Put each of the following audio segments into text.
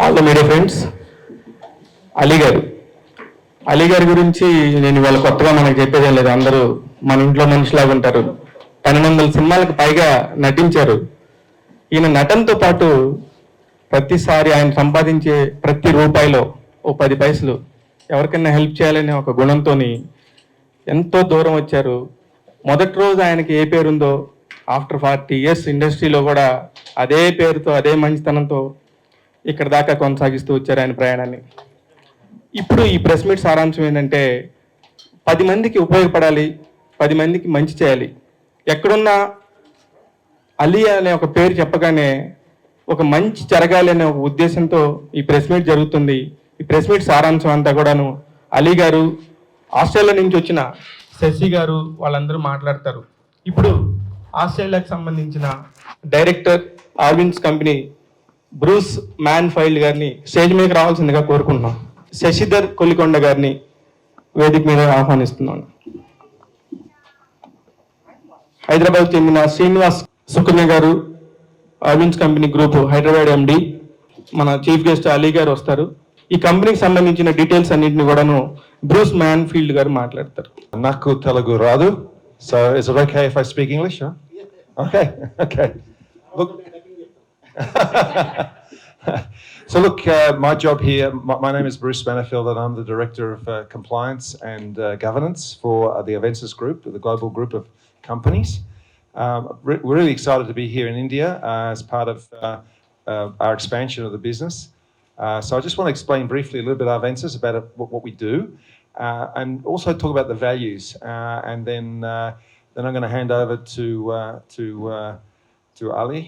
All the media friends. Ali గారి గురించి నేను ఇవాళ కొత్తగా మనకు చెప్పేదేం లేదు. అందరూ మన ఇంట్లో మనిషిలాగా ఉంటారు. 1200 సినిమాలకు పైగా నటించారు. ఈయన నటనతో పాటు ప్రతిసారి ఆయన సంపాదించే ప్రతి రూపాయిలో ఓ 10 పైసలు ఎవరికైనా హెల్ప్ చేయాలనే ఒక గుణంతో ఎంతో దూరం వచ్చారు. మొదటి రోజు ఆయనకి ఏ పేరుందో ఆఫ్టర్ 40 years ఇండస్ట్రీలో కూడా అదే పేరుతో అదే మంచితనంతో ఇక్కడ దాకా కొనసాగిస్తూ వచ్చారు ఆయన ప్రయాణాన్ని. ఇప్పుడు ఈ ప్రెస్ మీట్ సారాంశం ఏంటంటే 10 మందికి ఉపయోగపడాలి, 10 మందికి మంచి చేయాలి. ఎక్కడున్నా అలీ అనే ఒక పేరు చెప్పగానే ఒక మంచి జరగాలి అనే ఒక ఉద్దేశంతో ఈ ప్రెస్ మీట్ జరుగుతుంది. ఈ ప్రెస్ మీట్ సారాంశం అంతా కూడాను అలీ గారు, ఆస్ట్రేలియా నుంచి వచ్చిన శశి గారు వాళ్ళందరూ మాట్లాడతారు. ఇప్పుడు ఆస్ట్రేలియాకి సంబంధించిన డైరెక్టర్ ఆర్విన్స్ కంపెనీ బ్రూస్ మ్యాన్ఫైల్డ్ గారిని స్టేజ్ మీదకి రావాల్సిందిగా కోరుకుంటున్నాం. శశిధర్ కొల్లికొండ గారిని వేదిక మీద ఆహ్వానిస్తున్నాను. హైదరాబాద్ చెందిన శ్రీనివాస్ సుకన్య గారు, ఆర్విన్స్ కంపెనీ గ్రూప్ హైదరాబాద్ ఎండి, మన చీఫ్ గెస్ట్ అలీ గారు వస్తారు. ఈ కంపెనీకి సంబంధించిన డీటెయిల్స్ అన్నింటినీ కూడాను బ్రూస్ మ్యాన్ఫీల్డ్ గారు మాట్లాడతారు. నాకు తెలుగు రాదు, so is it okay if I speak English? Huh? Okay. Look. My job here, my name is Bruce Manifield and I'm the Director of Compliance and Governance for the Avensis Group, the global group of companies. We're really excited to be here in India as part of our expansion of the business. So I just want to explain briefly a little bit about Avensis, about what we do, and also talk about the values. And then I'm going to hand over to Ali,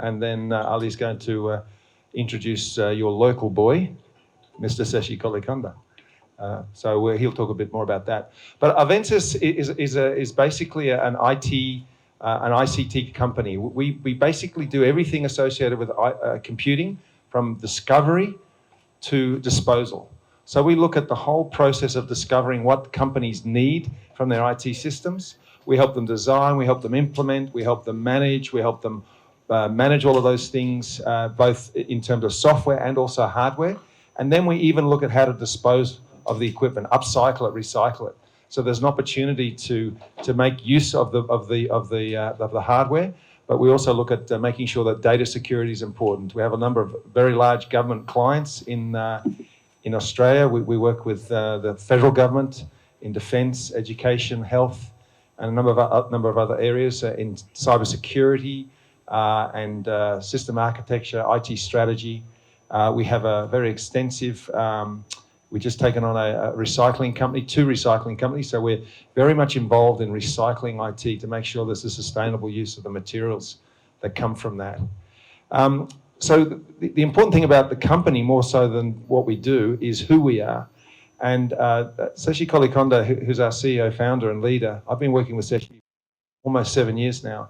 and then Ali's going to introduce your local boy, Mr. Seshi Kolikonda. So he'll talk a bit more about that. But Avensis is basically an ICT company. We basically do everything associated with computing, from discovery to disposal. So we look at the whole process of discovering what companies need from their IT systems. We help them design, we help them implement, we help them manage, we help them manage all of those things, both in terms of software and also hardware. And then we even look at how to dispose of the equipment, upcycle it, recycle it. So there's an opportunity to make use of the hardware, but we also look at making sure that data security is important. We have a number of very large government clients in Australia. We work with the federal government in defence, education, health, and a number of other areas in cybersecurity and system architecture, IT strategy. We have a very extensive. We've just taken on a recycling company, 2 recycling companies, so we're very much involved in recycling IT to make sure there's a sustainable use of the materials that come from that. So the important thing about the company, more so than what we do, is who we are. And Seshi Kolikonda, who's our CEO, founder and leader, I've been working with Seshi almost 7 years now.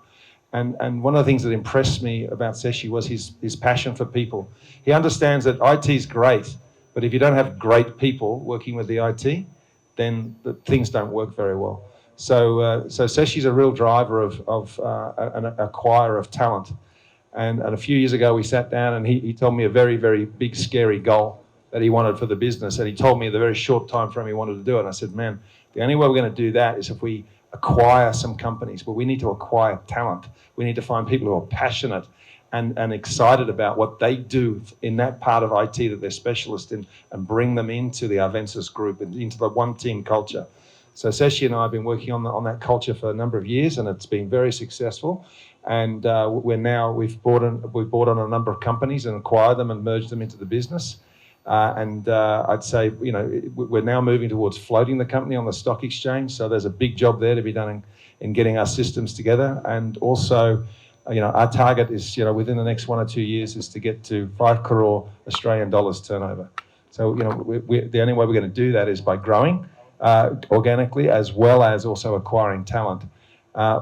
And one of the things that impressed me about Seshi was his passion for people. He understands that IT is great, but if you don't have great people working with the IT, then things don't work very well. So Seshi's a real driver of an acquirer of talent. And a few years ago, we sat down and he told me a very, very big, scary goal that he wanted for the business. And he told me the very short time frame he wanted to do it. And I said, man, the only way we're going to do that is if we acquire some companies. But we need to acquire talent. We need to find people who are passionate and excited about what they do in that part of IT that they're specialists in, and bring them into the Avensis group and into the one team culture. So Seshi and I have been working on that culture for a number of years, and it's been very successful. And we've brought on a number of companies and acquired them and merged them into the business. I'd say, we're now moving towards floating the company on the stock exchange. So there's a big job there to be done in getting our systems together. And also, our target is, within the next 1 or 2 years is to get to 5 crore Australian dollars turnover. So, the only way we're going to do that is by growing organically, as well as also acquiring talent.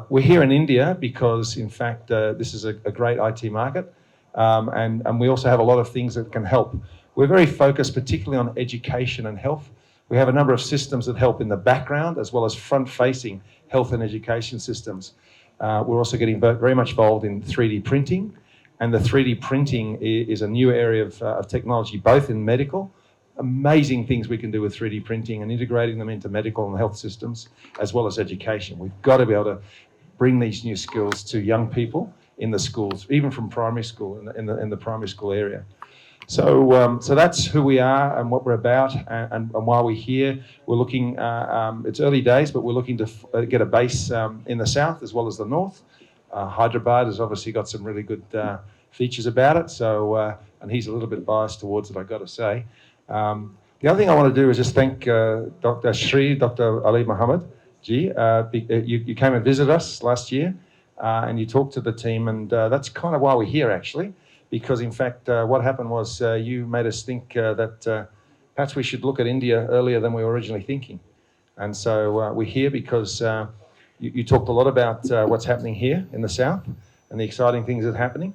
We're here in India because, in fact, this is a great IT market. And we also have a lot of things that can help. We're very focused particularly on education and health. We have a number of systems that help in the background as well as front-facing health and education systems. We're also getting very much involved in 3D printing And the 3D printing is a new area of technology, both in medical. Amazing things we can do with 3D printing and integrating them into medical and health systems, as well as education. We've got to be able to bring these new skills to young people in the schools, even from primary school, in the primary school area. So that's who we are and what we're about, and why we're here. We're looking, it's early days, but we're looking to get a base in the south as well as the north. Hyderabad has obviously got some really good features about it, so, and he's a little bit biased towards it, I've got to say. The other thing I want to do is just thank Dr. Ali Muhammad Ji. You came and visited us last year, and you talked to the team, and that's kind of why we're here, actually. Because in fact, what happened was you made us think that perhaps we should look at India earlier than we were originally thinking. And so we're here because you talked a lot about what's happening here in the south and the exciting things that are happening.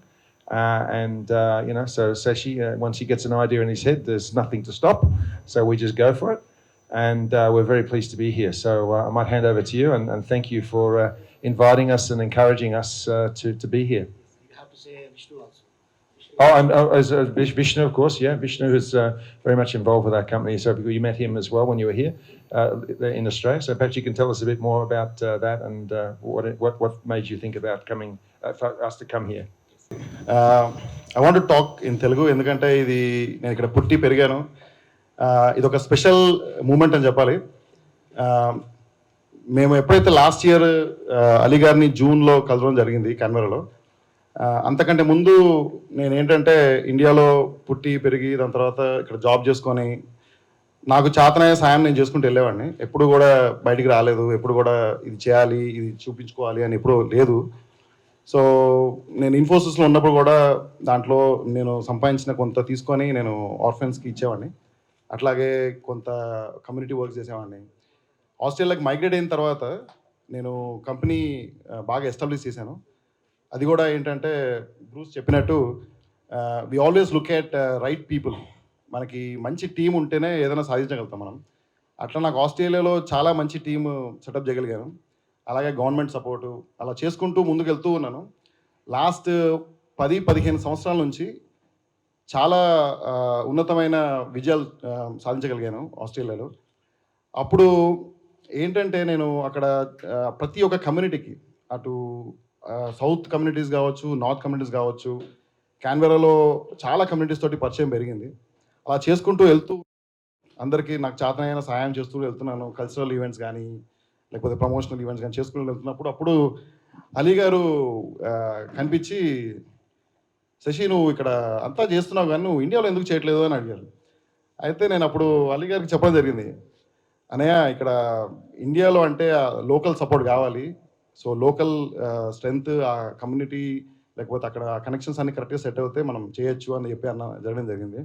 So Seshi, once he gets an idea in his head, there's nothing to stop. So we just go for it. And we're very pleased to be here. So I might hand over to you and thank you for inviting us and encouraging us to be here. You have to say Vishnu also. Vishnu, of course, yeah. Vishnu is very much involved with our company. So you met him as well when you were here in Australia. So perhaps you can tell us a bit more about that and what made you think about coming for us to come here. I want to talk in Telugu ఎందుకంటే ఇది నేను ఇక్కడ పుట్టి పెరిగాను. ఇది ఒక special moment అని చెప్పాలి. మేము ఎప్పుడైతే లాస్ట్ ఇయర్ అలీ గారిని జూన్లో కలవడం జరిగింది కెన్బెరాలో. అంతకంటే ముందు నేను ఏంటంటే ఇండియాలో పుట్టి పెరిగి దాని తర్వాత ఇక్కడ జాబ్ చేసుకొని నాకు చేతనయ్యే సాయం నేను చేసుకుంటూ వెళ్ళేవాడిని. ఎప్పుడు కూడా బయటికి రాలేదు, ఎప్పుడు కూడా ఇది చేయాలి, ఇది చూపించుకోవాలి అని ఎప్పుడూ లేదు. సో నేను ఇన్ఫోసిస్లో ఉన్నప్పుడు కూడా దాంట్లో నేను సంపాదించిన కొంత తీసుకొని నేను ఆర్ఫెన్స్కి ఇచ్చేవాడిని. అట్లాగే కొంత కమ్యూనిటీ వర్క్ చేసేవాడిని. ఆస్ట్రేలియాకి మైగ్రేట్ అయిన తర్వాత నేను కంపెనీ బాగా ఎస్టాబ్లిష్ చేశాను. అది కూడా ఏంటంటే బ్రూస్ చెప్పినట్టు we always look at right people. మనకి మంచి టీం ఉంటేనే ఏదైనా సాధించగలుగుతాం మనం. అట్లా నాకు ఆస్ట్రేలియాలో చాలా మంచి టీము సెటప్ చేయగలిగాను. అలాగే గవర్నమెంట్ సపోర్టు అలా చేసుకుంటూ ముందుకు వెళ్తూ ఉన్నాను. లాస్ట్ 10-15 సంవత్సరాల నుంచి చాలా ఉన్నతమైన విజయాలు సాధించగలిగాను ఆస్ట్రేలియాలో. అప్పుడు ఏంటంటే నేను అక్కడ ప్రతి ఒక్క కమ్యూనిటీకి, అటు సౌత్ కమ్యూనిటీస్ కావచ్చు, నార్త్ కమ్యూనిటీస్ కావచ్చు, క్యాన్బెరాలో చాలా కమ్యూనిటీస్ తోటి పరిచయం పెరిగింది. అలా చేసుకుంటూ వెళ్తూ అందరికీ నాకు చేతనైన సహాయం చేస్తూ వెళ్తున్నాను. కల్చరల్ ఈవెంట్స్ కానీ లేకపోతే ప్రమోషనల్ ఈవెంట్స్ కానీ చేసుకుని వెళ్తున్నప్పుడు అప్పుడు అలీ గారు కనిపించి, శశి నువ్వు ఇక్కడ అంతా చేస్తున్నావు కానీ నువ్వు ఇండియాలో ఎందుకు చేయట్లేదు అని అడిగారు. అయితే నేను అప్పుడు అలీ గారికి చెప్పడం జరిగింది, అనయ్య ఇక్కడ ఇండియాలో అంటే లోకల్ సపోర్ట్ కావాలి. సో లోకల్ స్ట్రెంగ్త్, ఆ కమ్యూనిటీ లేకపోతే అక్కడ కనెక్షన్స్ అన్ని కరెక్ట్గా సెట్ అవుతే మనం చేయొచ్చు అని చెప్పి జరగడం జరిగింది.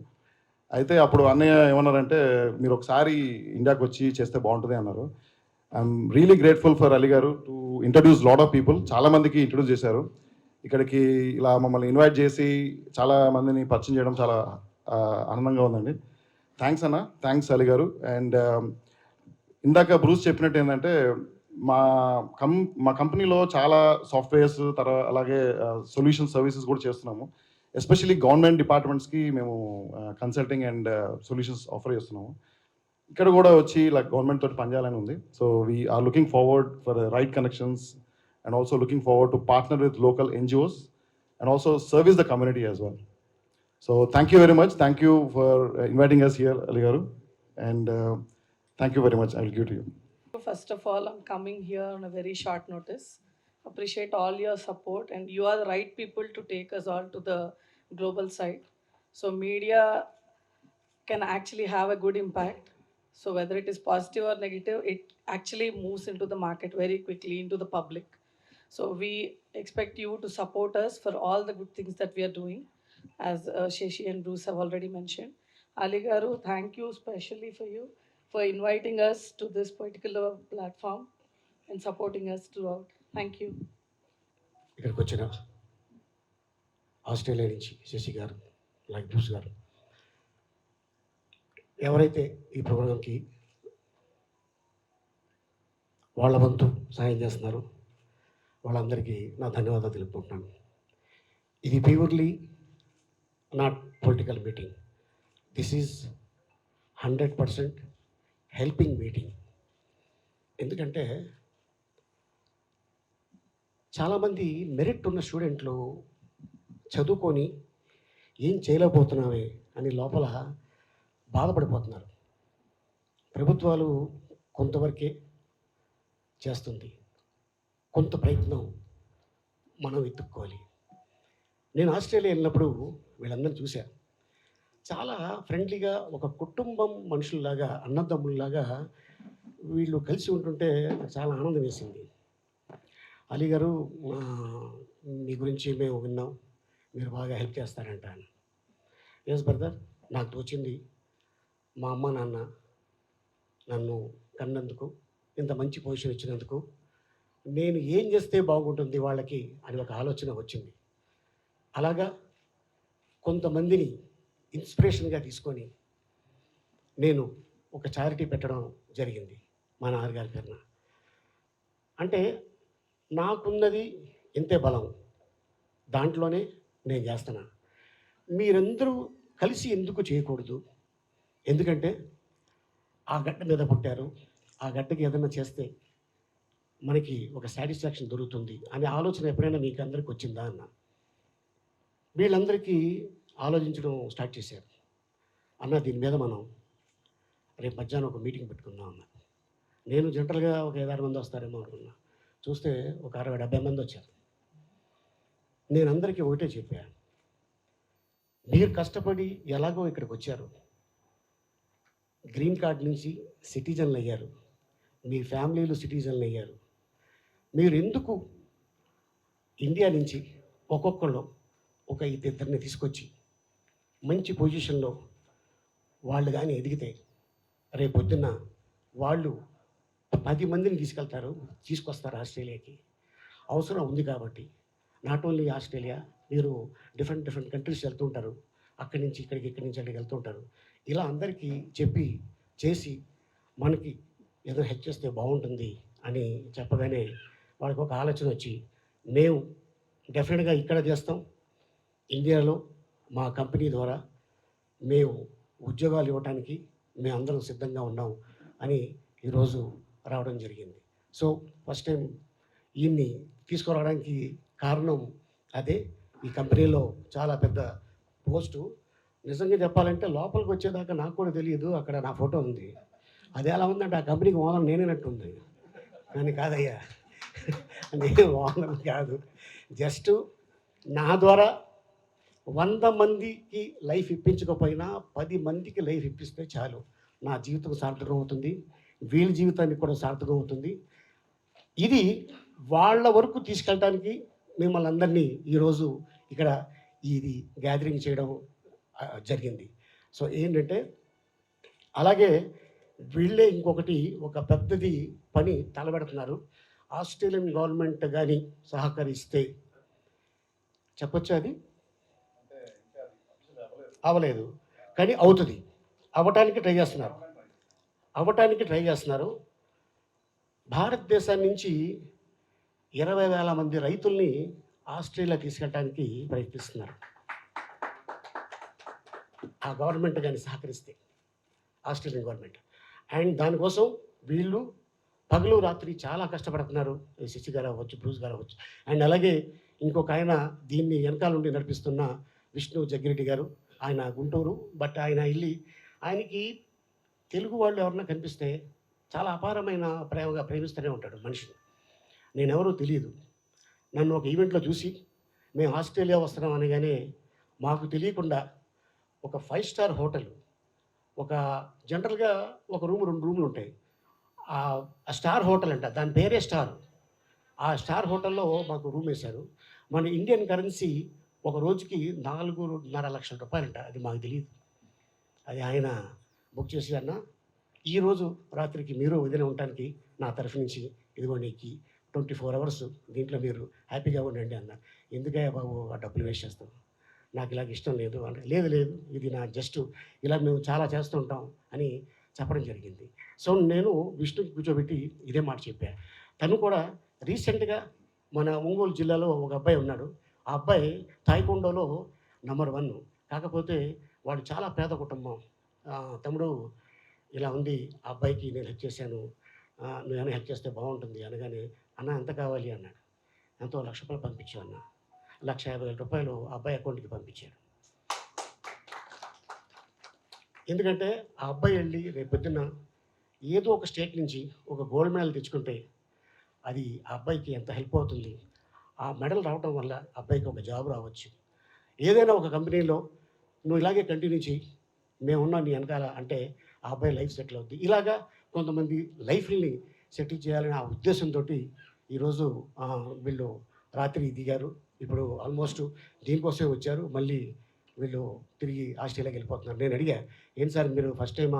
అయితే అప్పుడు అన్నయ్య ఏమన్నారంటే మీరు ఒకసారి ఇండియాకి వచ్చి చేస్తే బాగుంటుంది అన్నారు. I'm really grateful for Ali garu to introduce lot of people. చాలామందికి ఇంట్రడ్యూస్ చేశారు. ఇక్కడికి ఇలా మమ్మల్ని ఇన్వైట్ చేసి చాలా మందిని పరిచయం చేయడం చాలా ఆనందంగా ఉందండి. థ్యాంక్స్ అన్న, థ్యాంక్స్ అలీ గారు. అండ్ ఇందాక బ్రూస్ చెప్పినట్టు ఏంటంటే మా కంపెనీలో చాలా సాఫ్ట్వేర్స్ అలాగే సొల్యూషన్ సర్వీసెస్ కూడా చేస్తున్నాము. ఎస్పెషల్లీ గవర్నమెంట్ డిపార్ట్మెంట్స్కి మేము కన్సల్టింగ్ అండ్ సొల్యూషన్స్ ఆఫర్ చేస్తున్నాము. ఇక్కడ కూడా వచ్చి ఇలా గవర్నమెంట్ తోటి పనిచేయాలని ఉంది. So we're looking forward for right connections and also looking forward to partner with local NGOs and also service the community as well. So thank you very much. Thank you for inviting us here, Ali garu, and thank you very much. I will give to you. First of all, I'm coming here on a very short notice. Appreciate all your support, and you are the right people to take us all to the global side. So media can actually have a good impact. So whether it is positive or negative, it actually moves into the market very quickly, into the public. So we expect you to support us for all the good things that we are doing, as Shashi and Bruce have already mentioned. Ali garu, thank you specially for inviting us to this particular platform and supporting us throughout. Thank you. ఇక్కడికి వచ్చిన Australia నుంచి శశి గారు, like Bruce గారు, ఎవరైతే ఈ ప్రోగ్రాంకి వాళ్ళ వంతు సహాయం చేస్తున్నారో వాళ్ళందరికీ నా ధన్యవాదాలు తెలుపుకుంటున్నాను. ఇది purely not political meeting. This is 100% helping meeting. ఎందుకంటే చాలామంది మెరిట్ ఉన్న స్టూడెంట్లు చదువుకొని ఏం చేయలేకపోతున్నామే అని లోపల బాధపడిపోతున్నారు. ప్రభుత్వాలు కొంతవరకే చేస్తుంది, కొంత ప్రయత్నం మనం వెతుక్కోవాలి. నేను ఆస్ట్రేలియా వెళ్ళినప్పుడు వీళ్ళందరినీ చూశాను. చాలా ఫ్రెండ్లీగా ఒక కుటుంబం మనుషుల్లాగా, అన్నదమ్ముల్లాగా వీళ్ళు కలిసి ఉంటుంటే నాకు చాలా ఆనందం వేసింది. అలీ గారు, మీ గురించి మేము విన్నాం, మీరు బాగా హెల్ప్ చేస్తారంట అని. ఎస్ బ్రదర్, నాకు తోచింది మా అమ్మ నాన్న నన్ను కన్నందుకు, ఇంత మంచి పొజిషన్ ఇచ్చినందుకు నేను ఏం చేస్తే బాగుంటుంది వాళ్ళకి అని ఒక ఆలోచన వచ్చింది. అలాగా కొంతమందిని ఇన్స్పిరేషన్గా తీసుకొని నేను ఒక చారిటీ పెట్టడం జరిగింది మా నాన్నగారి పేరున. అంటే నాకున్నది ఇంతే బలం, దాంట్లోనే నేను చేస్తున్నా. మీరందరూ కలిసి ఎందుకు చేయకూడదు? ఎందుకంటే ఆ గడ్డ మీద పుట్టారు, ఆ గడ్డకి ఏదైనా చేస్తే మనకి ఒక సాటిస్ఫాక్షన్ దొరుకుతుంది అనే ఆలోచన ఎప్పుడైనా మీకు అందరికి వచ్చిందా అన్న. వీళ్ళందరికీ ఆలోచించడం స్టార్ట్ చేశారు. అన్న, దీని మీద మనం రేపు మధ్యాహ్నం ఒక మీటింగ్ పెట్టుకుందాం అన్న. నేను జనరల్గా ఒక 5-6 మంది వస్తారేమో అనుకున్నా. చూస్తే ఒక 60-70 మంది వచ్చారు. నేను అందరికీ ఒకటే చెప్పాను, మీరు కష్టపడి ఎలాగో ఇక్కడికి వచ్చారు, గ్రీన్ కార్డ్ నుంచి సిటిజన్లు అయ్యారు, మీ ఫ్యామిలీలు సిటిజన్లు అయ్యారు. మీరు ఎందుకు ఇండియా నుంచి ఒక్కొక్కళ్ళు ఒక 2-3 తీసుకొచ్చి మంచి పొజిషన్లో వాళ్ళు కానీ ఎదిగితే రేపొద్దున్న వాళ్ళు 10 మందిని తీసుకొస్తారు ఆస్ట్రేలియాకి. అవసరం ఉంది కాబట్టి నాట్ ఓన్లీ ఆస్ట్రేలియా, మీరు డిఫరెంట్ కంట్రీస్ వెళ్తూ ఉంటారు, అక్కడి నుంచి ఇక్కడికి, ఇక్కడి నుంచి అక్కడికి వెళ్తూ ఉంటారు. ఇలా అందరికీ చెప్పి చేసి మనకి ఏదో హెల్ప్ చేస్తే బాగుంటుంది అని చెప్పగానే వాళ్ళకి ఒక ఆలోచన వచ్చి, మేము డెఫినెట్గా ఇక్కడ చేస్తాం, ఇండియాలో మా కంపెనీ ద్వారా మేము ఉద్యోగాలు ఇవ్వడానికి మేము అందరం సిద్ధంగా ఉన్నాం అని ఈరోజు రావడం జరిగింది. సో ఫస్ట్ టైం ఈయన్ని తీసుకురావడానికి కారణం అదే. ఈ కంపెనీలో చాలా పెద్ద పోస్టు. నిజంగా చెప్పాలంటే లోపలికి వచ్చేదాకా నాకు కూడా తెలియదు, అక్కడ నా ఫోటో ఉంది. అది ఎలా ఉందంటే ఆ కంపెనీకి ఓనర్ నేనేనట్టుంది. కానీ కాదయ్యా, నేను ఓనర్ కాదు. జస్ట్ నా ద్వారా 100 మందికి లైఫ్ ఇప్పించకపోయినా 10 మందికి లైఫ్ ఇప్పిస్తే చాలు, నా జీవితం సార్థకం అవుతుంది, వీళ్ళ జీవితానికి కూడా సార్థకం అవుతుంది. ఇది వాళ్ళ వరకు తీసుకెళ్ళడానికి మిమ్మల్ని అందరినీ ఈరోజు ఇక్కడ ఇది గ్యాదరింగ్ చేయడం జరిగింది. సో ఏంటంటే అలాగే వీళ్ళే ఇంకొకటి ఒక పెద్దది పని తలబెడుతున్నారు. ఆస్ట్రేలియన్ గవర్నమెంట్ కానీ సహకరిస్తే, చెప్పొచ్చు అది అవ్వలేదు కానీ అవుతుంది, అవ్వటానికి ట్రై చేస్తున్నారు. భారతదేశం నుంచి 20,000 మంది రైతుల్ని ఆస్ట్రేలియా తీసుకెళ్ళడానికి ప్రయత్నిస్తున్నారు. ఆ గవర్నమెంట్ కానీ సహకరిస్తే, ఆస్ట్రేలియన్ గవర్నమెంట్. అండ్ దానికోసం వీళ్ళు పగలు రాత్రి చాలా కష్టపడుతున్నారు. శశి గారు అవ్వచ్చు, బ్రూస్ గారు అవ్వచ్చు. అండ్ అలాగే ఇంకొక ఆయన దీన్ని వెనకాల నుండి నడిపిస్తున్న విష్ణు జగ్గిరెడ్డి గారు, ఆయన గుంటూరు, బట్ ఆయన ఆయనకి తెలుగు వాళ్ళు ఎవరన్నా కనిపిస్తే చాలా అపారమైన ప్రేమిస్తూనే ఉంటాడు మనిషిని. నేనెవరో తెలియదు, నన్ను ఒక ఈవెంట్లో చూసి మేము ఆస్ట్రేలియా వస్తున్నాం అనగానే మాకు తెలియకుండా ఒక 5 స్టార్ హోటల్, ఒక జనరల్గా ఒక రూమ్ 2 రూములు ఉంటాయి, ఆ స్టార్ హోటల్ అంట, దాని పేరే స్టార్. ఆ స్టార్ హోటల్లో మాకు రూమ్ వేశారు. మన ఇండియన్ కరెన్సీ ఒక రోజుకి 4.5 లక్షల రూపాయలంట. అది మాకు తెలియదు. అది ఆయన బుక్ చేసి, అన్న ఈరోజు రాత్రికి మీరు వదిలే ఉండటానికి నా తరఫు నుంచి ఇదిగోండి 24 అవర్స్ దీంట్లో మీరు హ్యాపీగా ఉండండి అన్న. ఎందుకయ్యా బాబు ఆ డబ్బులు వేస్ట్ చేస్తాం, నాకు ఇలాగ ఇష్టం లేదు అంటే, లేదు ఇది నా జస్ట్ ఇలా మేము చాలా చేస్తుంటాం అని చెప్పడం జరిగింది. సో నేను విష్ణుకి కూర్చోబెట్టి ఇదే మాట చెప్పాను. తను కూడా రీసెంట్గా మన ఒంగోలు జిల్లాలో ఒక అబ్బాయి ఉన్నాడు, ఆ అబ్బాయి తాయికొండలో #1. కాకపోతే వాడు చాలా పేద కుటుంబం. తమ్ముడు ఇలా ఉంది, ఆ అబ్బాయికి నేను హెల్ప్ చేశాను, నువ్వేమైనా హెల్ప్ చేస్తే బాగుంటుంది అనగానే, అన్న ఎంత కావాలి అన్నాడు. ఎంతో ₹1,00,000 పంపించావు అన్న. ₹1,50,000 ఆ అబ్బాయి అకౌంట్కి పంపించాడు. ఎందుకంటే ఆ అబ్బాయి వెళ్ళి రేపు పొద్దున్న ఏదో ఒక స్టేట్ నుంచి ఒక గోల్డ్ మెడల్ తెచ్చుకుంటే అది ఆ అబ్బాయికి ఎంత హెల్ప్ అవుతుంది. ఆ మెడల్ రావడం వల్ల ఆ అబ్బాయికి ఒక జాబ్ రావచ్చు. ఏదైనా ఒక కంపెనీలో నువ్వు ఇలాగే కంటిన్యూ చేయి, మేమున్నాం నీ వెనకాల అంటే ఆ అబ్బాయి లైఫ్ సెటిల్ అవుద్ది. ఇలాగా కొంతమంది లైఫ్ని సెటిల్ చేయాలని ఆ ఉద్దేశంతో ఈరోజు వీళ్ళు రాత్రి దిగారు. ఇప్పుడు ఆల్మోస్ట్ దీనికోసమే వచ్చారు. మళ్ళీ వీళ్ళు తిరిగి ఆస్ట్రేలియాకి వెళ్ళిపోతున్నారు. నేను అడిగా, ఏంటి సార్ మీరు ఫస్ట్ టైం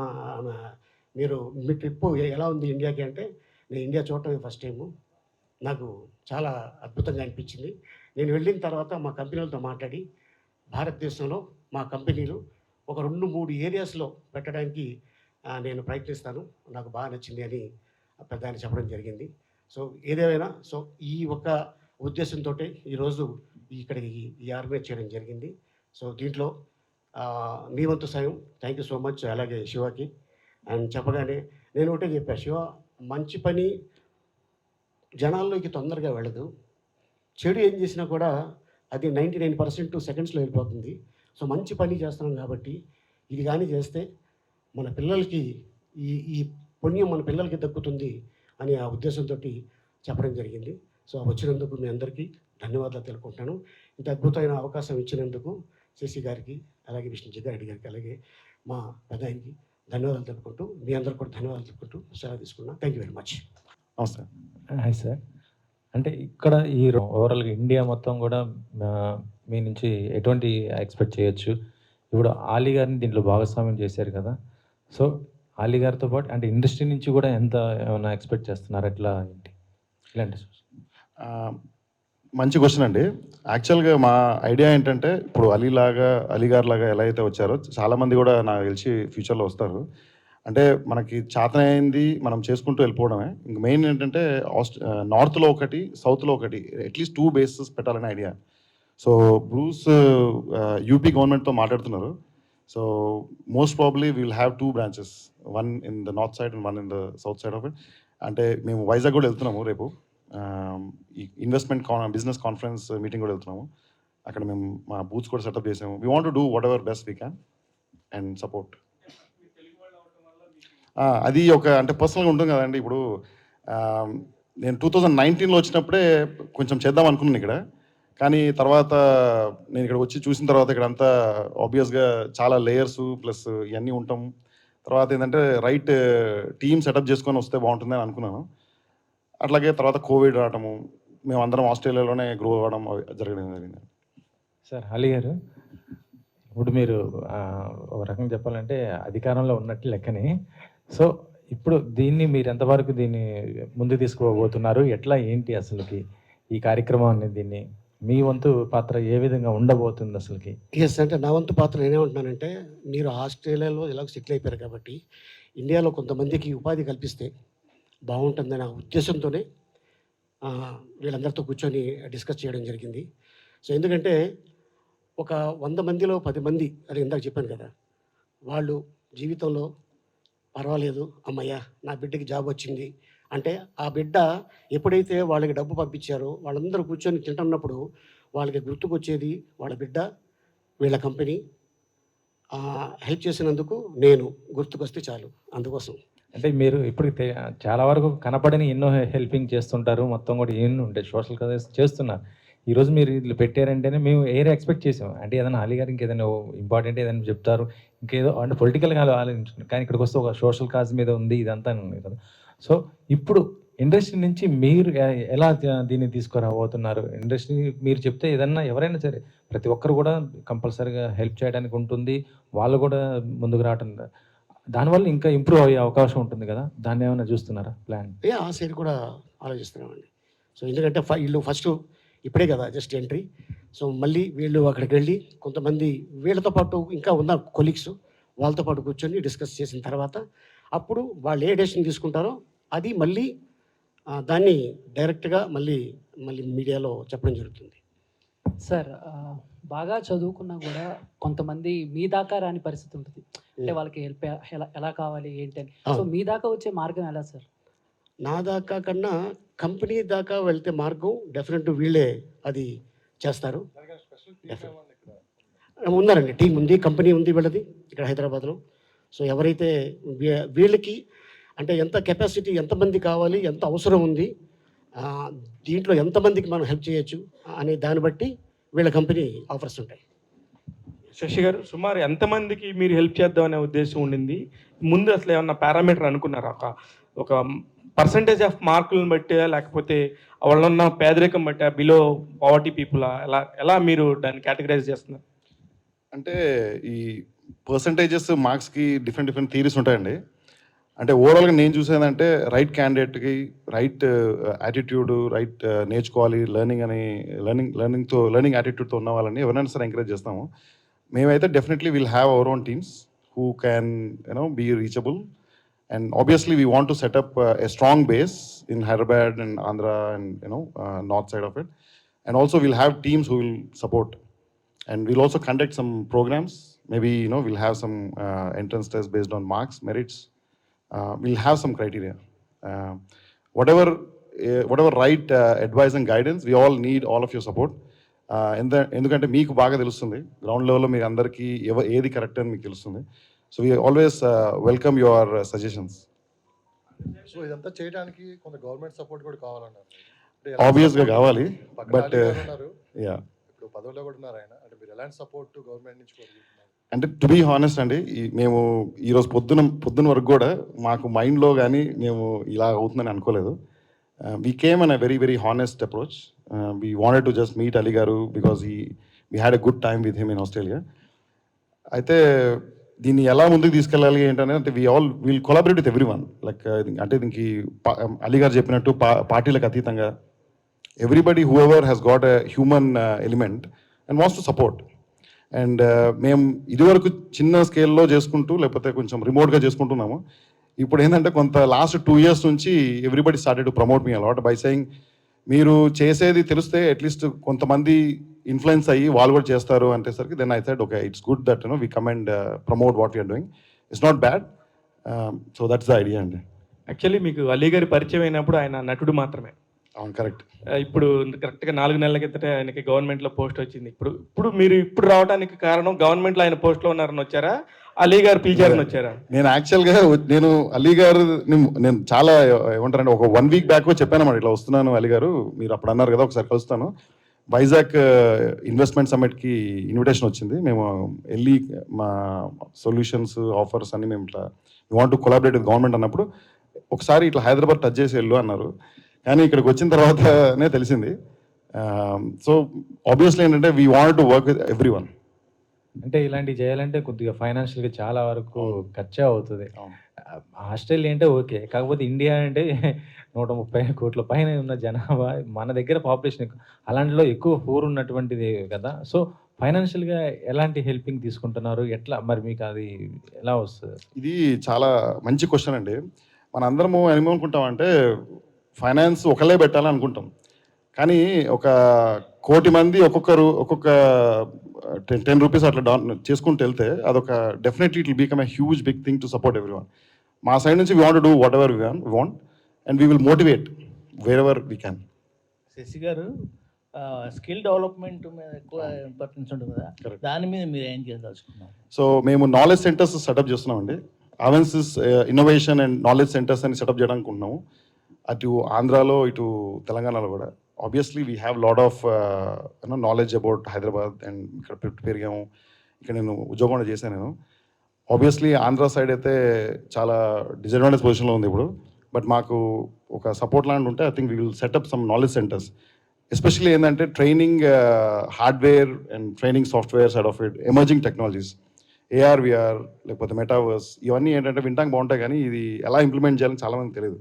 మీరు మీ ట్రిప్పు ఎలా ఉంది ఇండియాకి అంటే, నేను ఇండియా చూడటమే ఫస్ట్ టైము, నాకు చాలా అద్భుతంగా అనిపించింది. నేను వెళ్ళిన తర్వాత మా కంపెనీలతో మాట్లాడి భారతదేశంలో మా కంపెనీలు ఒక 2-3 ఏరియాస్లో పెట్టడానికి నేను ప్రయత్నిస్తాను, నాకు బాగా నచ్చింది అని పెద్ద ఆయన చెప్పడం జరిగింది. సో ఏదేమైనా సో ఈ ఒక్క ఉద్దేశంతో ఈరోజు ఇక్కడికి ఈ ఆర్గనైజ్ చేయడం జరిగింది. సో దీంట్లో మీ వంతు సాయం థ్యాంక్ యూ సో మచ్. అలాగే శివకి అండ్ చెప్పగానే నేను ఒకటే చెప్పాను, శివ మంచి పని జనాల్లోకి తొందరగా వెళ్ళదు, చెడు ఏం చేసినా కూడా అది 99% సెకండ్స్లో వెళ్ళిపోతుంది. సో మంచి పని చేస్తున్నాం కాబట్టి ఇది కానీ చేస్తే మన పిల్లలకి ఈ పుణ్యం మన పిల్లలకి దక్కుతుంది అని ఆ ఉద్దేశంతో చెప్పడం జరిగింది. సో వచ్చినందుకు మీ అందరికీ ధన్యవాదాలు తెలుపుకుంటాను. ఇంత అద్భుతమైన అవకాశం ఇచ్చినందుకు శశి గారికి, అలాగే విష్ణు జగ్గారెడ్డి గారికి, అలాగే మా పెద్ద ఆయనకి ధన్యవాదాలు తెలుపుకుంటూ, మీ అందరికి కూడా ధన్యవాదాలు తెలుపుకుంటూ సెలవు తీసుకున్నాను. Thank you very much. నమస్తే. Hi sir. అంటే ఇక్కడ ఈ ఓవరాల్గా ఇండియా మొత్తం కూడా మీ నుంచి ఎటువంటి ఎక్స్పెక్ట్ చేయొచ్చు? ఇప్పుడు ఆలీ గారిని దీంట్లో భాగస్వామ్యం చేశారు కదా, సో ఆలీ గారితో పాటు అంటే ఇండస్ట్రీ నుంచి కూడా ఎంత ఏమైనా ఎక్స్పెక్ట్ చేస్తున్నారు, ఎట్లా ఏంటి ఇలాంటి? మంచి క్వశ్చన్ అండి. యాక్చువల్గా మా ఐడియా ఏంటంటే, ఇప్పుడు అలీ గారు లాగా ఎలా అయితే వచ్చారో చాలామంది కూడా నాకు తెలిసి ఫ్యూచర్లో వస్తారు. అంటే మనకి చేతనైంది మనం చేసుకుంటూ వెళ్ళిపోవడమే. ఇంక మెయిన్ ఏంటంటే నార్త్లో ఒకటి, సౌత్లో ఒకటి, అట్లీస్ట్ 2 బేసెస్ పెట్టాలని ఐడియా. సో బ్రూస్ యూపీ గవర్నమెంట్తో మాట్లాడుతున్నారు. So most probably will have 2 branches, one in the north side and one in the south side of it. అంటే మేము వైజాగ్ కూడా వెళ్తున్నాము రేపు, ఈ ఇన్వెస్ట్మెంట్ బిజినెస్ కాన్ఫరెన్స్ మీటింగ్ కూడా వెళ్తున్నాము. అక్కడ మేము మా బూత్స్ కూడా సెటప్ చేసాము. We want to do what ever best we can and support. అది ఒక అంటే పర్సనల్గా ఉంటుంది కదండి. ఇప్పుడు నేను 2019లో వచ్చినప్పుడే కొంచెం చేద్దాం అనుకున్నాను ఇక్కడ, కానీ తర్వాత నేను ఇక్కడ వచ్చి చూసిన తర్వాత ఇక్కడ అంతా ఆబ్వియస్గా చాలా లేయర్స్ ప్లస్ ఇవన్నీ ఉంటాం. తర్వాత ఏంటంటే రైట్ టీమ్ సెటప్ చేసుకొని వస్తే బాగుంటుంది అని అనుకున్నాను. అట్లాగే తర్వాత కోవిడ్ రావటము, మేము అందరం ఆస్ట్రేలియాలోనే గ్రో అవ్వడం జరిగింది. సార్ అలీ గారు, ఇప్పుడు మీరు ఒక రకంగా చెప్పాలంటే అధికారంలో ఉన్నట్టు లెక్కని, సో ఇప్పుడు దీన్ని మీరు ఎంతవరకు దీన్ని ముందు తీసుకుపోతున్నారు, ఎట్లా ఏంటి అసలుకి ఈ కార్యక్రమాన్ని, దీన్ని మీ వంతు పాత్ర ఏ విధంగా ఉండబోతుంది అసలుకి? ఎస్, అంటే నా వంతు పాత్ర నేనేమంటున్నానంటే, మీరు ఆస్ట్రేలియాలో ఇలా సెటిల్ అయిపోయారు కాబట్టి ఇండియాలో కొంతమందికి ఉపాధి కల్పిస్తే బాగుంటుందనే ఉద్దేశంతోనే వీళ్ళందరితో కూర్చొని డిస్కస్ చేయడం జరిగింది. సో ఎందుకంటే ఒక 100 మందిలో 10 మంది, అది ఇందాక చెప్పాను కదా, వాళ్ళు జీవితంలో పర్వాలేదు అమ్మయ్య నా బిడ్డకి జాబ్ వచ్చింది అంటే, ఆ బిడ్డ ఎప్పుడైతే వాళ్ళకి డబ్బు పంపించారో వాళ్ళందరూ కూర్చొని తింటున్నప్పుడు వాళ్ళకి గుర్తుకొచ్చేది వాళ్ళ బిడ్డ, వీళ్ళ కంపెనీ హెల్ప్ చేసినందుకు నేను గుర్తుకొస్తే చాలు. అందుకోసం అంటే మీరు ఇప్పుడు చాలా వరకు కనపడని ఎన్నో హెల్పింగ్ చేస్తుంటారు, మొత్తం కూడా ఎన్నో ఉంటాయి, సోషల్ కజెస్ చేస్తున్నారు. ఈరోజు మీరు ఇట్లా పెట్టారంటేనే మేము ఎక్స్పెక్ట్ చేసాం, అంటే ఏదైనా అలీ గారు ఇంకేదైనా ఇంపార్టెంట్ ఏదైనా చెప్తారు, ఇంకేదో అంటే పొలిటికల్గా ఆలోచించుకున్నారు, కానీ ఇక్కడికి వస్తే ఒక సోషల్ కాజ్ మీద ఉంది ఇదంతా ఉంది కదా. సో ఇప్పుడు ఇండస్ట్రీ నుంచి మీరు ఎలా దీన్ని తీసుకురాబోతున్నారు? ఇండస్ట్రీ మీరు చెప్తే ఏదన్నా ఎవరైనా సరే ప్రతి ఒక్కరు కూడా కంపల్సరీగా హెల్ప్ చేయడానికి ఉంటుంది, వాళ్ళు కూడా ముందుకు రావటం, దానివల్ల ఇంకా ఇంప్రూవ్ అయ్యే అవకాశం ఉంటుంది కదా, దాన్ని ఏమైనా చూస్తున్నారా ప్లాన్? ఆ సైడ్ కూడా ఆలోచిస్తున్నామండి. సో ఎందుకంటే వీళ్ళు ఫస్ట్ ఇప్పుడే కదా జస్ట్ ఎంట్రీ, సో మళ్ళీ వీళ్ళు అక్కడికి వెళ్ళి కొంతమంది వీళ్ళతో పాటు ఇంకా ఉన్న కొలీగ్స్ వాళ్ళతో పాటు కూర్చొని డిస్కస్ చేసిన తర్వాత అప్పుడు వాళ్ళు ఏ డెసిషన్ తీసుకుంటారో అది మళ్ళీ దాన్ని డైరెక్ట్గా మళ్ళీ మీడియాలో చెప్పడం జరుగుతుంది. సార్ బాగా చదువుకున్నా కూడా కొంతమంది మీ దాకా రాని పరిస్థితి ఉంటుంది. అంటే వాళ్ళకి హెల్ప్ ఎలా కావాలి ఏంటి అని. సో అవును. మీ దాకా వచ్చే మార్గం ఎలా సార్? నా దాకా కన్నా కంపెనీ దాకా వెళ్తే మార్గం డెఫినెట్ వీళ్ళే అది చేస్తారు. ఉన్నారండి, టీం ఉంది, కంపెనీ ఉంది వీళ్ళది ఇక్కడ హైదరాబాద్లో. సో ఎవరైతే వీళ్ళకి అంటే ఎంత కెపాసిటీ, ఎంతమంది కావాలి, ఎంత అవసరం ఉంది, ఆ, దీంట్లో ఎంతమందికి మనం హెల్ప్ చేయొచ్చు అనే దాన్ని బట్టి వీళ్ళ కంపెనీ ఆఫర్స్ ఉంటాయి. శశి గారు, సుమారు ఎంతమందికి మీరు హెల్ప్ చేద్దాం అనే ఉద్దేశం ఉండింది? ముందు అసలు ఏమన్నా పారామీటర్ అనుకున్నారా? ఒక పర్సంటేజ్ ఆఫ్ మార్కులను బట్టి, లేకపోతే వాళ్ళ ఉన్న పేదరికం బట్టి, బిలో పవర్టీ పీపుల్, ఎలా ఎలా మీరు దాన్ని కేటగరైజ్ చేస్తున్నారు? అంటే ఈ పర్సంటేజెస్ మార్క్స్కి డిఫరెంట్ డిఫరెంట్ థీరీస్ ఉంటాయండి. అంటే ఓవరాల్గా నేను చూసేదంటే రైట్ క్యాండిడేట్కి రైట్ యాటిట్యూడ్, రైట్ నేర్చుకోవాలి, లెర్నింగ్ యాటిట్యూడ్తో ఉన్న వాళ్ళని ఎవరైనా సరే ఎంకరేజ్ చేస్తాము. మేమైతే definitely will have our own teams who can be reachable. And obviously, we want to set up a strong base in Hyderabad and Andhra and north side of it. And also, we'll have teams who will support. And we'll also conduct some programs. Maybe we'll have some entrance tests based on marks, merits. We'll have some criteria. Uh, whatever right advice and guidance, we all need all of your support. ఎందుకంటే మీకు బాగా తెలుస్తుంది ground లెవెల్లో మీకు అందరికీ ఏది correct అని మీకు తెలుస్తుంది. So we always welcome your suggestions. So ఇదంతా చేయడానికి కొంత గవర్నమెంట్ సపోర్ట్ కూడా కావాలన్నారు. ఆబ్వియస్గా కావాలి, బట్ యా ఇప్పుడు పదవిలో కూడా ఉన్నారు ఆయన, అంటే మీరు ఎలాంటి సపోర్ట్ గవర్నమెంట్ నుంచి కోరుకుంటున్నారు? అంటే టు బీ హానెస్ట్ అండి, మేము ఈరోజు పొద్దున వరకు కూడా మాకు మైండ్లో కానీ మేము ఇలా అవుతుందని అనుకోలేదు. We came on a very very honest approach. We wanted to just meet Ali garu because we had a good time with him in Australia. అయితే దీన్ని ఎలా ముందుకు తీసుకెళ్ళాలి ఏంటనేది అంటే will collaborate with everyone. Like అంటే దీనికి అలీ గారు చెప్పినట్టు పార్టీలకు అతీతంగా everybody whoever has got a human element and wants to support. And మేము ఇదివరకు చిన్న స్కేల్లో చేసుకుంటూ లేకపోతే కొంచెం రిమోట్గా చేసుకుంటున్నాము. ఇప్పుడు ఏంటంటే కొంత లాస్ట్ 2 years నుంచి everybody started to promote me a lot by saying మీరు చేసేది తెలిస్తే అట్లీస్ట్ కొంతమంది ఇన్ఫ్లుయెన్స్ అయ్యి వాళ్ళు కూడా చేస్తారు అంటేసరికి then I said okay, it's good that we come and promote what we are doing. It's not bad. So that's the idea అండి. యాక్చువల్లీ మీకు అలీ గారి పరిచయం అయినప్పుడు ఆయన నటుడు మాత్రమే. అవును, కరెక్ట్. ఇప్పుడు కరెక్ట్గా 4 నెలల క్రితమే ఆయనకి గవర్నమెంట్లో పోస్ట్ వచ్చింది. ఇప్పుడు రావడానికి కారణం గవర్నమెంట్లో ఆయన పోస్ట్లో ఉన్నారని వచ్చారా, అలీ గారు పిలిచారని వచ్చారా? నేను యాక్చువల్గా అలీ గారు నేను చాలా ఏమంటారంటే ఒక 1 week బ్యాక్ చెప్పానమాట, ఇట్లా వస్తున్నాను అలీ గారు, మీరు అప్పుడు అన్నారు కదా ఒకసారి కలుస్తాను. వైజాగ్ ఇన్వెస్ట్మెంట్ సమ్మిట్కి ఇన్విటేషన్ వచ్చింది. మేము వెళ్ళి మా సొల్యూషన్స్ ఆఫర్స్ అన్ని మేము ఇట్లా want to collaborate with government అన్నప్పుడు ఒకసారి ఇట్లా హైదరాబాద్ టచ్ చేసి వెళ్ళు అన్నారు. కానీ ఇక్కడికి వచ్చిన తర్వాతనే తెలిసింది. సో ఆబ్వియస్లీ ఏంటంటే we want to work with every one. అంటే ఇలాంటివి చేయాలంటే కొద్దిగా ఫైనాన్షియల్గా చాలా వరకు ఖర్చే అవుతుంది. ఆస్ట్రేలియా అంటే ఓకే, కాకపోతే ఇండియా అంటే 130 కోట్ల పైన ఉన్న జనాభా, మన దగ్గర పాపులేషన్ ఎక్కువ, అలాంటిలో ఎక్కువ పూర్ ఉన్నటువంటిది కదా. సో ఫైనాన్షియల్గా ఎలాంటి హెల్పింగ్ తీసుకుంటున్నారు, ఎట్లా మరి మీకు అది ఎలా వస్తుంది? ఇది చాలా మంచి క్వశ్చన్ అండి. మన అందరము ఏమనుకుంటామంటే ఫైనాన్స్ ఒకళ్ళే పెట్టాలని అనుకుంటాం, కానీ ఒక 1 కోటి మంది ఒక్కొక్క 10 రూపీస్ అట్లా డౌన్ చేసుకుంటూ వెళ్తే అదొక definitely it will become a huge big thing to support everyone. మా సైడ్ నుంచి we want to do whatever we want and we will motivate wherever we can. Shashi garu, skill development మీద ఎక్కువ importance ఉంటుంది కదా, దాని మీద మీరు ఏం చేయదలుచుకున్నారు? సో మేము నాలెడ్జ్ సెంటర్స్ సెటప్ చేస్తున్నామండి. అవెన్సిస్ ఇన్నోవేషన్ అండ్ నాలెడ్జ్ సెంటర్స్ అని సెటప్ చేయడానికి ఉన్నాము, అటు ఆంధ్రాలో ఇటు తెలంగాణలో కూడా. Obviously we have lot of knowledge about Hyderabad and ఇక్కడ పెరిగాము, ఇక్కడ నేను ఉద్యోగం కూడా చేశాను నేను. ఆబ్వియస్లీ ఆంధ్ర సైడ్ అయితే చాలా డిసడ్వాంటేజ్ పొజిషన్లో ఉంది ఇప్పుడు, బట్ మాకు ఒక సపోర్ట్ లాంటి ఉంటే I think we will set up some knowledge centres. Especially ఏంటంటే training hardware and training software side of it, emerging technologies, AR VR లేకపోతే మెటావర్స్, ఇవన్నీ ఏంటంటే వింటానికి బాగుంటాయి కానీ ఇది ఎలా ఇంప్లిమెంట్ చేయాలని చాలామందికి తెలియదు.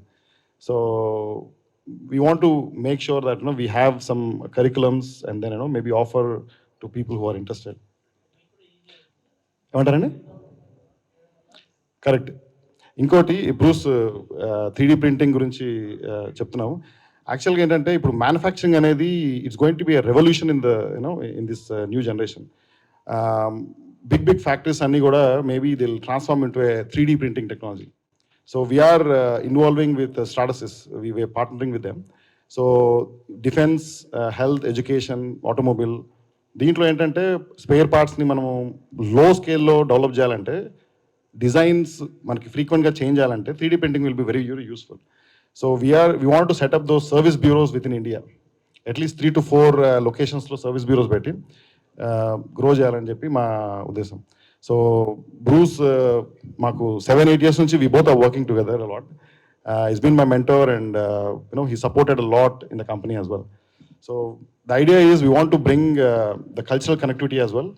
So we want to make sure that we have some curriculums and then maybe offer to people who are interested. ఏమంటారండి? కరెక్ట్. ఇంకోటి బ్రూస్ 3D ప్రింటింగ్ గురించి చెప్తున్నాము. యాక్చువల్గా ఏంటంటే ఇప్పుడు మ్యానుఫ్యాక్చరింగ్ అనేది it's going to be a revolution in the in this new generation. Big factories అన్నీ కూడా maybe will transform into a 3D printing technology. So we are involving with Stratasys. We were partnering with them. So defense, health, education, automobile, దీంట్లో ఏంటంటే spare పార్ట్స్ని మనము లో స్కేల్లో develop చేయాలంటే, designs మనకి ఫ్రీక్వెంట్గా చేంజ్ చేయాలంటే 3D printing will be very useful. So we want to set up those service bureaus within India. At least 3 to 4 లొకేషన్స్లో సర్వీస్ బ్యూరోస్ పెట్టి గ్రో చేయాలని చెప్పి మా ఉద్దేశం. సో బ్రూస్ మాకు 7-8 years నుంచి we both are working together a lot. Is been my mentor and he supported a lot in the company as well. So the idea is we want to bring the cultural connectivity as well.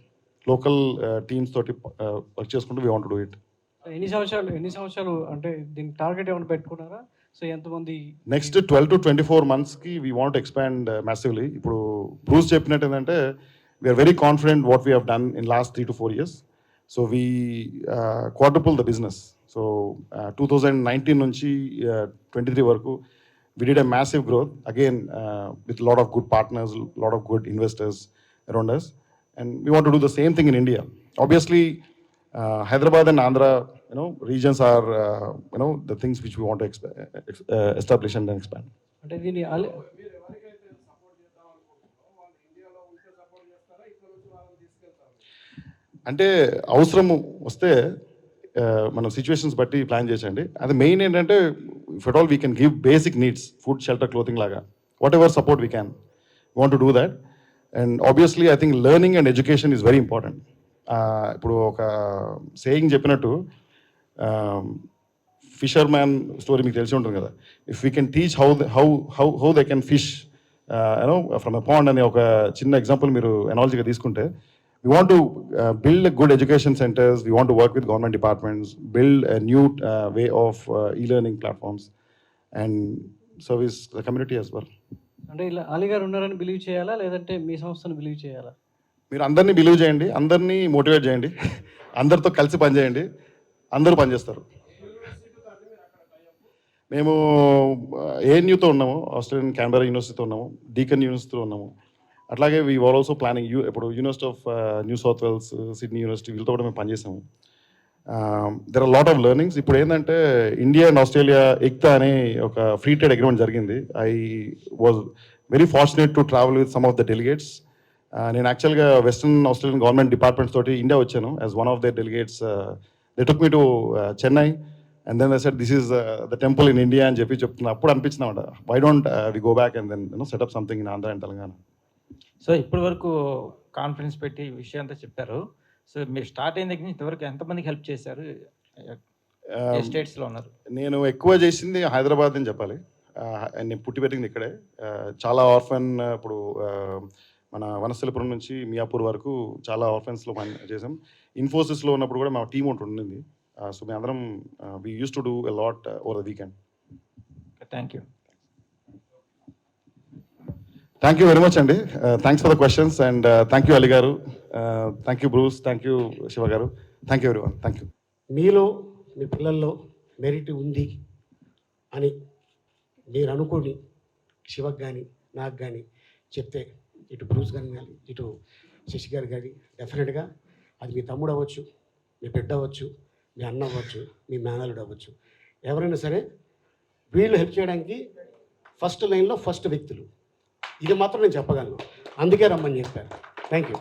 Local teams తోటి work చేసుకుంటూ we want to do it. ఎన్ని సంవత్సరాలు అంటే దీనికి target ఏమైనా పెట్టుకున్నారా? So ఎంతమంది next 12 to 24 monthsకి వీ వాంట్ ఎక్స్పాండ్ మ్యాసివ్లీ. ఇప్పుడు బ్రూస్ చెప్పినట్టు ఏంటంటే we are very confident what we have done in last 3 to 4 years. So we quadruple the business. So 2019 నుంచి 23 వరకు we did a massive growth again with a lot of good partners, a lot of good investors around us, and we want to do the same thing in India. Obviously Hyderabad and Andhra regions are the things which we want to establish and then expand. అంటే దీన్ని అంటే అవసరం వస్తే మనం situations బట్టి plan చేసండి. అది main ఏంటంటే if at all we can give basic needs, food, shelter, clothing లాగా whatever support we can want to do that. And obviously I think learning and education is very important. ఇప్పుడు ఒక saying చెప్పినట్టు fissure man story మీకు తెలిసి ఉంటుంది కదా. If we can teach how they can fish from a pond అనే ఒక చిన్న ఎగ్జాంపుల్ మీరు ఎనాలజీగా తీసుకుంటే, we want to build a good education centers, we want to work with government departments, build a new way of e-learning platforms and service the community as well. అంటే ఇలా అలీ గారు ఉన్నారని believe చేయాలా, లేదంటే మీ సంస్థను బిలీవ్ చేయాలా? మీరు అందరినీ బిలీవ్ చేయండి, అందరినీ మోటివేట్ చేయండి, అందరితో కలిసి పనిచేయండి, అందరూ పనిచేస్తారు. మేము ఏఎన్యూతో ఉన్నాము, ఆస్ట్రేలియన్ క్యాన్బెరా యూనివర్సిటీతో ఉన్నాము, డీకన్ యూనివర్సిటీతో ఉన్నాము. అట్లాగే వీ ఆర్ ఆల్సో ప్లానింగ్ ఇప్పుడు university of New South Wales, Sydney university వీళ్ళతో కూడా మేము పనిచేసాము. There are lot of learnings. ఇప్పుడు ఏంటంటే ఇండియా అండ్ ఆస్ట్రేలియా ఎక్తా అనే ఒక ఫ్రీ ట్రేడ్ అగ్రిమెంట్ జరిగింది. I was very fortunate to travel with some of the delegates. నేను యాక్చువల్గా వెస్టర్న్ ఆస్ట్రేలియన్ గవర్నమెంట్ డిపార్ట్మెంట్స్ తోటి ఇండియా వచ్చాను as one of the delegates. They took me to Chennai and then they said this is the temple in India అని చెప్తున్నా. అప్పుడు అనిపించిందన్నమాట, why don't we go back and then set up something in Andhra and Telangana. So ఇప్పటి వరకు conference పెట్టి విషయం అంతా చెప్పారు. సో మీరు స్టార్ట్ అయిన దగ్గర నుంచి ఇంతవరకు ఎంతమందికి హెల్ప్ చేశారు? స్టేట్స్లో ఉన్నారు. నేను ఎక్కువ చేసింది హైదరాబాద్ అని చెప్పాలి. నేను పుట్టి పెట్టింది ఇక్కడే. చాలా ఆర్ఫన్, ఇప్పుడు మన వనస్థలిపురం నుంచి మియాపూర్ వరకు చాలా ఆర్ఫన్స్లో పని చేసాం. ఇన్ఫోసిస్లో ఉన్నప్పుడు కూడా మా టీం ఒకటి ఉండింది. సో మేము అందరం we use to do a lot over the weekend. Thank you. Thank you very much, Andy. Thanks for the questions, and thank you, Ali Garu. Thank you, Bruce. Thank you, Shiva Garu. Thank you, everyone. Thank you. మీలో మీ పిల్లల్లో merit ఉంది అని మీరు అనుకోని శివకు కానీ నాకు కానీ చెప్తే, ఇటు బ్రూస్ గారు కానీ ఇటు శశి గారు కానీ డెఫినెట్గా అది మీ తమ్ముడు అవ్వచ్చు, మీ బిడ్డ అవ్వచ్చు, మీ అన్న అవ్వచ్చు, మీ మేనల్లుడు అవ్వచ్చు, ఎవరైనా సరే వీళ్ళు హెల్ప్ చేయడానికి ఫస్ట్ లైన్లో ఫస్ట్ వ్యక్తులు. ఇది మాత్రం నేను చెప్పగలను, అందుకే రమ్మని చెప్పాను. Thank you.